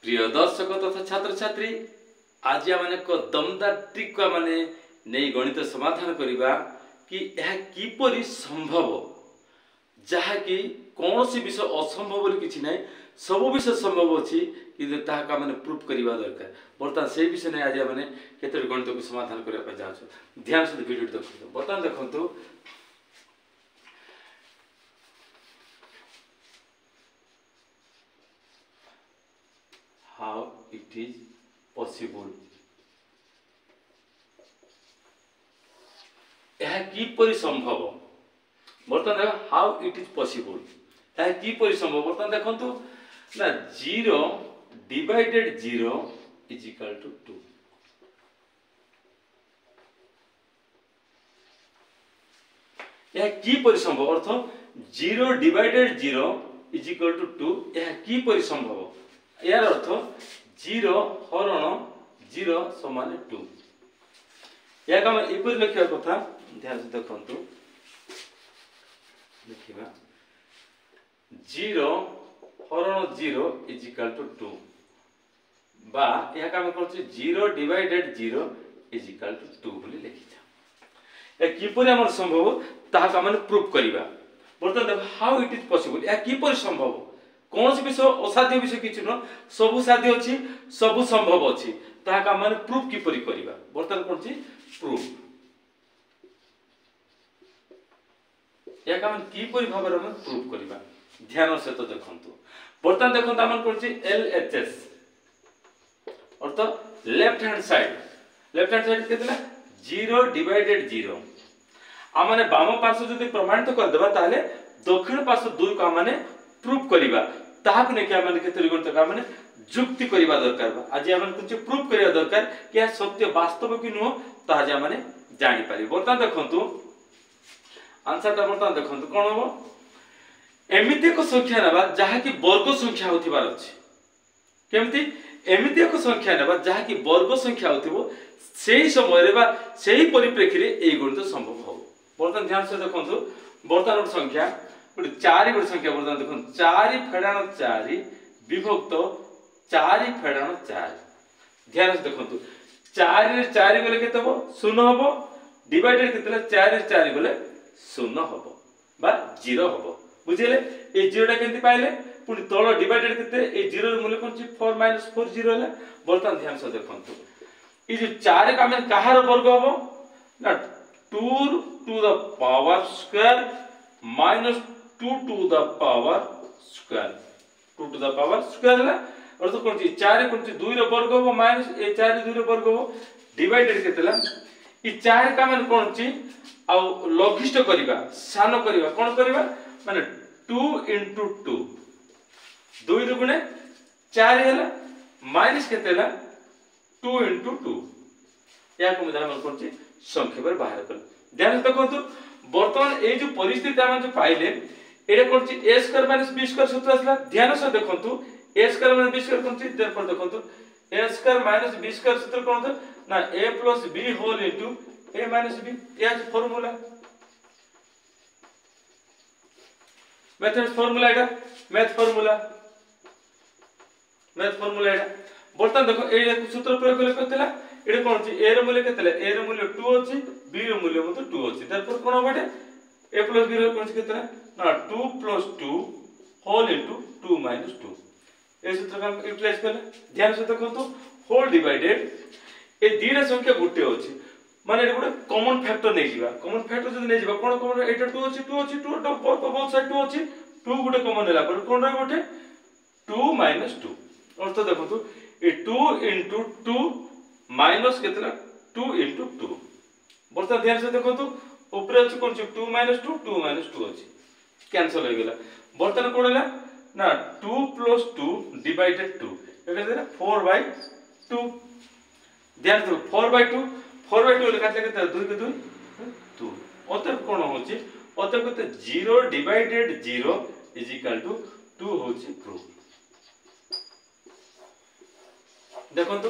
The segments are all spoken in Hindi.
प्रिय दर्शक तथा छात्र छात्री आज आम एक दमदार ट्रिक माने नहीं गणित समाधान करवा कि यह किपरि संभव जहाँकि कौन सी विषय असंभव बोली किसी ना सब विषय संभव अच्छी कि ताहा मैंने प्रूफ करवा दरकार बर्तमान से विषय नहीं आज मैंने केतोटी गणित को समाधान करने चाहूँ ध्यान सहित वीडियो देखो बर्तमान देखो how it is possible यह किपरि संभव बर्तमान देख हाउ इट इज पॉसिबल यह किपरि संभव बर्तमान देखंतु ना 0 डिवाइडेड 0 इज इक्वल टू 2 यह किपरि संभव अर्थ 0 डिवाइडेड 0 इज इक्वल टू 2 यह किपरि संभव यार अर्थ 0 हरण 0 समान 2 या काम इपर लिखिया कथा ध्यान से देखंतु लिखिबा 0 हरण 0 इज इक्वल टू 2 बा या काम करछि 0 डिवाइडेड 0 इज इक्वल टू 2 बोली लिखिछा या किपर हमर संभव ताहा का माने प्रूफ करिवा बर्तमान देखो हाउ इट इज पॉसिबल या किपर संभव कौन सी विषय असाध्य विषय किछि न सब साध्य अछि सब संभव अछि ताहा का माने प्रूफ किपरि करिवा बर्तमान कोन छी प्रूफ या का माने किपरि भाबरे हम प्रूफ करिवा ध्यान से तो देखंतु बर्तमान देखंतु हमन कोन छी एलएचएस अर्थ लेफ्ट हैंड साइड केतला 0 डिवाइडेड 0 आ माने बाम पार्श्व जदि प्रमाणित कर देबा ताले दक्षिण पार्श्व 2 का माने प्रूफ करिवा ताहाक ने क्या माने केतरी गणित का माने जुक्ति करिवा दरकार बा आज हमन कुछ प्रूफ करिवा दरकार कि यह सत्य वास्तव कि नो ताहा जे माने जानि पारि बर्तमान देखंतु आंसर ता बर्तमान देखंतु कोन हो एमिति एक संख्या नेबा जहा कि वर्ग संख्या होथिबार अछि केमति एमिति एक संख्या नेबा जहा कि वर्ग संख्या होथिबो सेही समय रे बा सेही परिप्रेक्षी रे ए गणित संभव हो बर्तमान ध्यान से देखंतु बर्तमान संख्या गोटे 4 गोटे संख्या बर्तमान देखो 4 फेडाण 4 विभक्त 4 फेडाण 4 ध्यान से देखो 4 रे 4 गले केते हो 0 हबो डिवाइडेड केते 4 रे 4 गले 0 हबो बा 0 हबो बुझिले ए 0 टा केंति पाइले पुनी तळ डिवाइडेड केते ए 0 रे मूल्य कोन छी 4 - 4 0 होला बर्तमान ध्यान से देखंतु ई जो 4 का में कहार वर्ग हबो ना 2 to the power square minus 2 to the power square 2 to the power square है और तो कौन सी 4 कौन सी 2 रे वर्ग हो माइनस ए 4 2 रे वर्ग हो डिवाइडेड केतला ई 4 का मान कौन सी आ लघिष्ठ करिवा सान करिवा कोन करिवा माने 2 into 2 2 रे गुणे 4 हैला माइनस केतला 2 into 2 या को हम कौन सी संख्या पर बाहर कर ध्यान से देखो वर्तमान ए जो परिस्थिति हम जो पाइले एटा कोन छि a square minus b square सूत्र असला ध्यान से देखंतु a square minus b square कोन छि देयरफॉर देखंतु a square minus b square सूत्र कोन होता ना a plus b whole into a minus b या फार्मूला मैथ्स फार्मूला एटा मैथ फार्मूला एटा बर्तमान देखो ए सूत्र प्रयोग कले कतला एटा कोन छि a रे मूल्य केतला a रे मूल्य 2 अछि b रे मूल्य मत 2 अछि देयरफॉर कोन होबटे a प्लस b रे कोन छि केतला ना 2 plus 2 whole into 2 minus 2 ए सूत्र का यूटिलाइज करले ध्यान से देखंतु होल डिवाइडेड ए दीटा संख्या गुटे होछि माने एटा गुटे कॉमन फैक्टर नै जिबा कॉमन फैक्टर जदि नै जिबा कोन कोन एटा 2 अछि 2 बोथ साइड 2 अछि 2 गुटे कॉमन हैला पर कोन रे गुटे 2 minus 2 अर्थ देखंतु ए 2 into 2 minus केतला 2 into 2 बर्तमान ध्यान से देखंतु ऊपर अछि कोन 2 minus 2 अछि कैंसिल हो गेला बर्तमान कोन हैला ना 2 plus 2 divided 2 एटा देला 4/2 ध्यान से 4/2 लिखा छै केते 2 के 2 2 अतः कोन होछि अतः केते 0 divided 0 is equal to 2 होछि प्रूफ देखंतु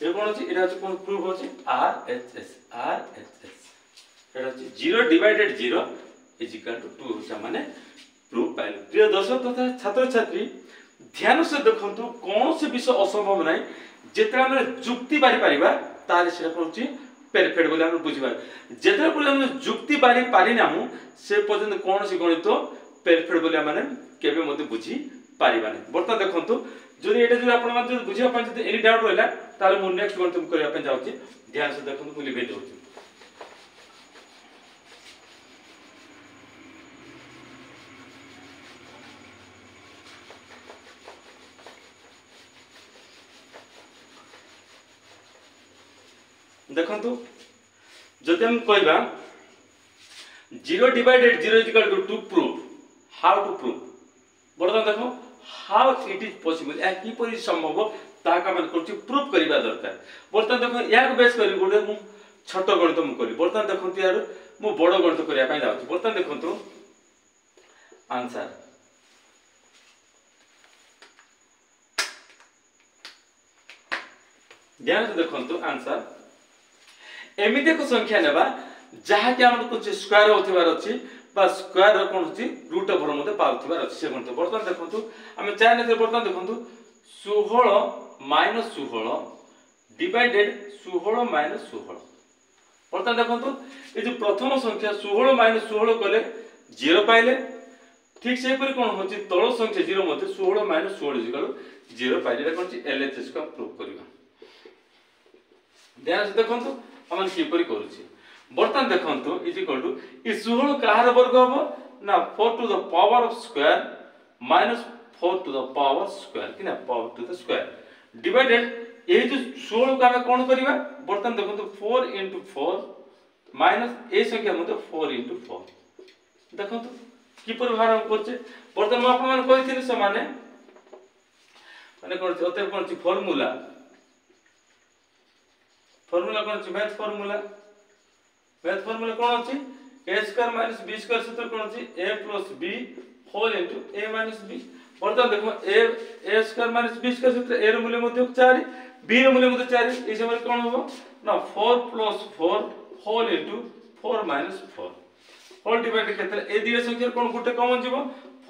ए कोन होछि एटा कोन प्रूफ होछि RHS एटा होछि 0 divided 0 is equal to 2 माने प्रूफ पाइल प्रिय दर्शक तथा छात्र छात्री ध्यान से देखंतु कौन से विषय असंभव नहीं जेतरा हम जुक्ति बारी पारिबा तार से कहउची परफेक्ट बोले हम बुझिबा जेतरा बोले हम जुक्ति बारी पारि नामु से पर्यंत कौन से गणित परफेक्ट बोले माने केबे मते बुझी पारिबा नै बर्ता देखंतु जदि एटा जदि आपण माने बुझिबा पय जदि एनी डाउट रहला ताले मु नेक्स्ट गणित हम करिया पय जाउची ध्यान से देखंतु मु लिखै दउची देखंतु जदि हम कहबा 0 divided 0 is equal to prove how to prove बर्तमान देखो how it is possible या कि परि संभव ताका मन करछि प्रूफ करिबा दरकार बर्तमान देखो या को बेस करी गोडे मु छोट गणित मु करी बर्तमान देखंतु यार मु बड़ गणित करिया पय जाउछि बर्तमान देखंतु आंसर ध्यान से देखंतु आंसर एमिति एक संख्या नेबा जहा कि हमन कुछ स्क्वायर होथिबार अछि बा स्क्वायर कोन अछि रूट ओवर मते पाउथिबार अछि से कोन बर्तमान देखंतु हम चाहे ने बर्तमान देखंतु 16 - 16 डिवाइडेड 16 - 16 बर्तमान देखंतु ए जो प्रथम संख्या 16 - 16 कले 0 पाइले ठीक से पर कोन होछि तळ संख्या 0 मते 16 - 16 0 पाइले कोन अछि एलएचएस का प्रूफ करबा ध्यान से देखंतु हमन की परि करूछि बर्तमान देखंतु इज इक्वल टू इ 16 काहर वर्ग हबो ना 4 to the power of square minus 4 to the power square कि ना power to the square divided ए जो 16 का हम कोन करबा बर्तमान देखंतु 4 * 4 माइनस ए संख्या मते 4 * 4 देखंतु की पर भार हम करछे बर्तमान आपण मान कहिथिनि समान माने कोन ओते कोन छि फार्मूला कोन छि मैथ फार्मूला कोन अछि a स्क्वायर - b स्क्वायर सूत्र कोन अछि a + b whole into a - b बर्तमान देखो a स्क्वायर - b स्क्वायर सूत्र a र मूल्य मध्ये 4 b र मूल्य मध्ये 4 ए समय कोन होबो ना 4 + 4 होल इनटू 4 - 4 होल डिवाइड केते ए दिए संख्या कोन गुटे कॉमन जीवो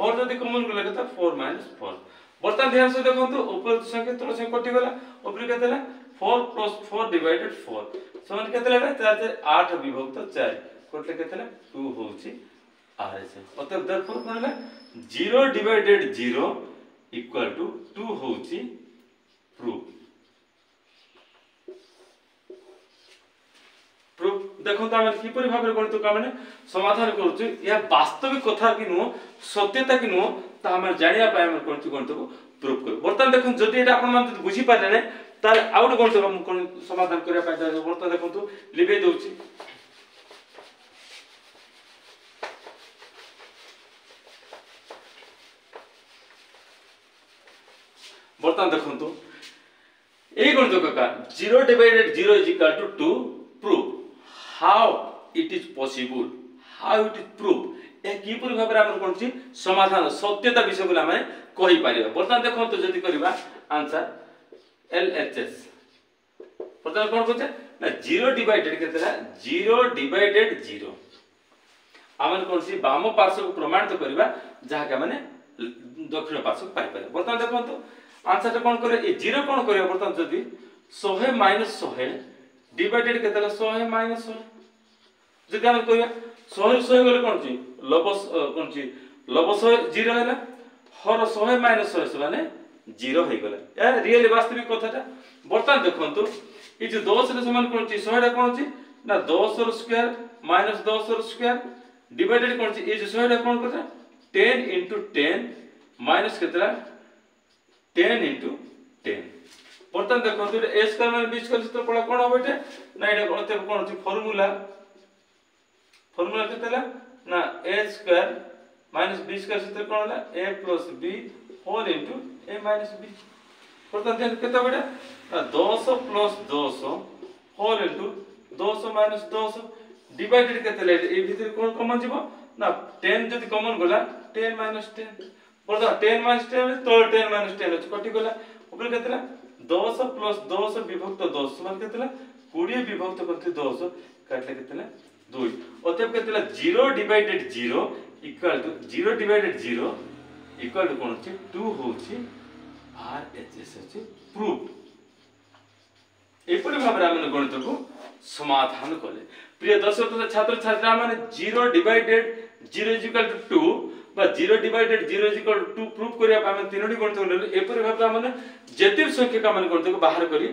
4 जदी कॉमन गला केते 4 - 4 बर्तमान ध्यान से देखंतु ऊपर संख्या तळ संख्या कटि गला ऊपर केते 4 + 4 डिवाइडेड 4 समान केते लेला 8 विभक्त 4 कोटले केते 2 होउची आरएस अतः देयरफॉर कोनला 0 डिवाइडेड 0 इक्वल टू 2 होउची प्रूफ देखो तो हम किपरि भाबरे गणित का माने समाधान करूछु या वास्तविक कथा कि नो सत्यता कि नो ता हम जानिया पाए हम गणित को प्रूफ करू बर्तमान देखो जदि एटा आपण मान बुझी पारले ने ताले आउट गणित हम समाधान करिया पाए बर्तमान देखो लिबे दउची बर्तमान देखो ए गणित का 0 divided 0 is equal to 2 proof how it is possible how it is proof ए की पूरी भाबरे हम कोन छी समाधान सत्यता विषय बोला माने कहि पारिबा बर्तमान देखो तो जदी करबा आंसर एलएचएस बर्तमान कोन कहते ना 0 डिवाइडेड केतेला 0 डिवाइडेड 0 हमन कोन छी वाम पार्श्व को प्रमाणित करबा जहा के माने दक्षिण पार्श्व पाइ पारे बर्तमान देखो तो आंसर कोन करे ए 0 कोन करे बर्तमान जदी 100 - 100 डिवाइडेड केतेला 100 - 100 जदि हम कहया 100 100 गले कोन छी लबस कोन छी लबस 0 हैला हर 100 - 100 माने 0 हे गला या रियली वास्तविक कथाटा बर्तमान देखंतु ई जे 10 रे समान कोन छी 100 रा कोन छी ना 10 र स्क्वायर माइनस 10 र स्क्वायर डिवाइडेड कोन छी ई जे 100 रा कोन करता 10 * 10 माइनस केतेला 10 * 10 बर्तमान देखंतु a स्क्वायर - b स्क्वायर सूत्र पड़ा कोन होबेटे ना एटा कोते कोन छी फार्मूला केतेला ना a स्क्वायर - b स्क्वायर सूत्र कोन होला a + b whole into a - b बर्तमान देन केते बेटा 10 + 10 होल इनटू 10 - 10 डिवाइडेड केतेला ए भीतर कोन कॉमन जीवो ना 10 जदी कॉमन गला 10 - 10 बर्तमान 10 - 10 तो 10 - 10 कटि गला ऊपर केतेला 10 + 10 विभक्त 10 समान केतेला 20 विभक्त करते 10 काटले केतेला 2 अतएव केतेला 0 divided 0 equal to 0 divided 0 equal to कोन छी 2 होउची RHS होची प्रूफ एपरि भाबरे आमे गणित को समाधान कले प्रिय दर्शक छात्र छात्रा माने 0 डिवाइडेड 0 इक्वल टू 2 बा 0 डिवाइडेड 0 इक्वल टू 2 प्रूफ करिया आमे तीनोटी गणित को एपरि भाबरे आमे जति संख्या का माने गणित को बाहर करी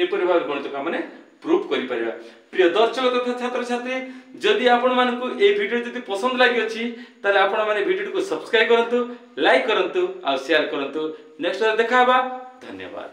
एपरि भाबरे गणित का माने प्रूफ करि परिबा प्रिय दर्शक तथा छात्र छात्री जदि आपण मानकु ए वीडियो जदि पसंद लागि अछि ताले आपण माने वीडियो को सब्सक्राइब करंतु लाइक करंतु आ शेयर करंतु नेक्स्ट देखा बा धन्यवाद।